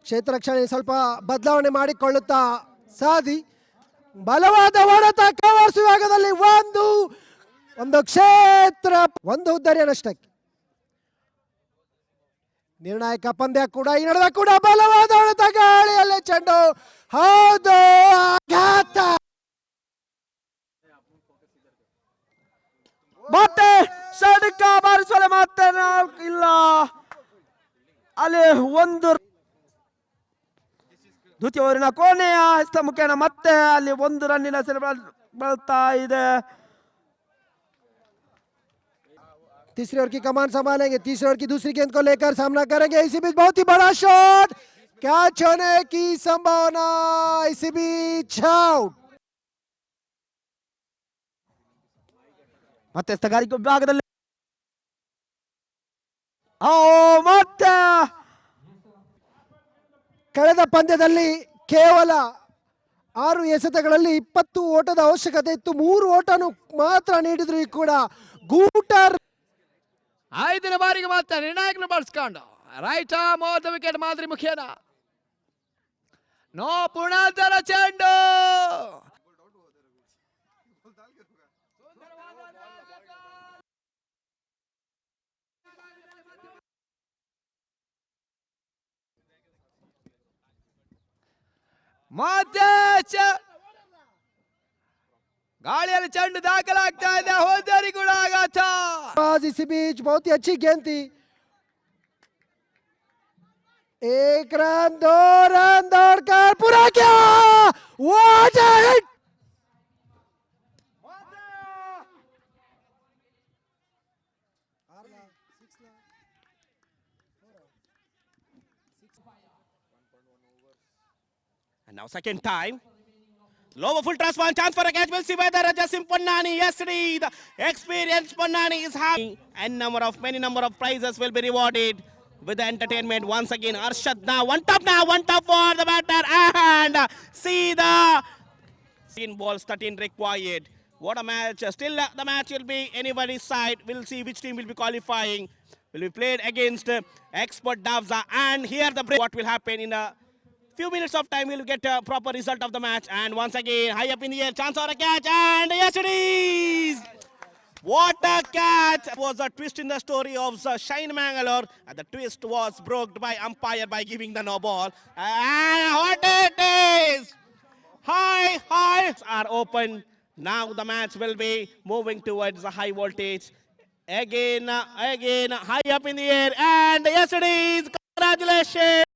ಕ್ಷೇತ್ರ ರಕ್ಷಣೆ ಸ್ವಲ್ಪ ಬದಲಾವಣೆ ಮಾಡಿಕೊಳ್ಳುತ್ತಾ ಸಾಧಿ ಬಲವಾದ ಹೊಡೆತ ಕವರ್ಸ್ ವಿಭಾಗದಲ್ಲಿ ಒಂದು ಕ್ಷೇತ್ರ ಒಂದು ಉದ್ದರಿಯ ನಷ್ಟಕ್ಕೆ. ನಿರ್ಣಾಯಕ ಪಂದ್ಯ ಕೂಡ ಈ ನಡುವೆ ಕೂಡ ಬಲವಾದ ಹೊಡೆತ ಗಾಳಿಯಲ್ಲಿ ಚೆಂಡು ಹೌದು ಆಘಾತ. ಮತ್ತೆ ಷಡ್ಕ ಬಾರಿಸಲು ಮತ್ತೆ ಇಲ್ಲ ಅಲ್ಲಿ ಒಂದು ದ್ವಿತೀಯ ಓವರಿನ ಕೊನೆಯ ಹಸ್ತ ಮುಖೇನ ಮತ್ತೆ ಅಲ್ಲಿ ಒಂದು ರನ್ನಿನ ಸೆರೆ ಬೀಳ್ತಾ ಇದೆ. तीसरे ओवर की कमान संभालेंगे, तीसरे ओवर की दूसरी गेंद को लेकर सामना करेंगे. इसी बीच बहुत ही बड़ा शॉट, कैच होने की संभावना. इसी बीच आउट. ಮತ್ತೆ ಸ್ಥಗಾರಿಕೆ ವಿಭಾಗದಲ್ಲಿ ಮತ್ತೆ ಕಳೆದ ಪಂದ್ಯದಲ್ಲಿ ಕೇವಲ 6 ಎಸೆತಗಳಲ್ಲಿ 20 ಓಟದ ಅವಶ್ಯಕತೆ ಇತ್ತು. 3 ಓಟನು ಮಾತ್ರ ನೀಡಿದ್ರು ಕೂಡ ಗೂಟರ್ 5ನೇ ಬಾರಿಗೆ ಮಾತ್ರ ನಿರ್ಣಾಯಕನ ಬಳಸ್ಕೊಂಡು right arm over the wicket ಮಾದರಿ ಮುಖೇನ ನೋ ಪುಣಾದರ ಚೆಂಡು ಮತ್ತೆ ಗಾಳಿಯಲ್ಲಿ ಚೆಂಡು ದಾಖಲಾಗ್ತಾ ಇದೆ. ಹೋದರಿ ಕೂಡ ಆಘಾತ. इसी बीच बहुत ही अच्छी गेंद थी. 1 रन 2 रन दौड़कर पूरा किया. What a hit. And now second time. Lower full toss, one chance for a catch. We'll see whether Jasim Ponnani, yesterday the experienced Ponnani is having a many number of prizes will be rewarded with the entertainment. Once again, Arshad now, one top for the batter, and see the 13 balls, 13 required. What a match. Still the match will be anybody's side. We'll see which team will be qualifying. Will be played against Expert Davza, and here the break. What will happen in a few minutes of time, we'll get a proper result of the match. And once again, high up in the air, chance or a catch, and yes it is! What a catch! It was a twist in the story of Shine Mangalore, and the twist was broken by umpire by giving the no ball. And what it is! High are open. Now the match will be moving towards the high voltage. Again, high up in the air, and yes it is! Congratulations!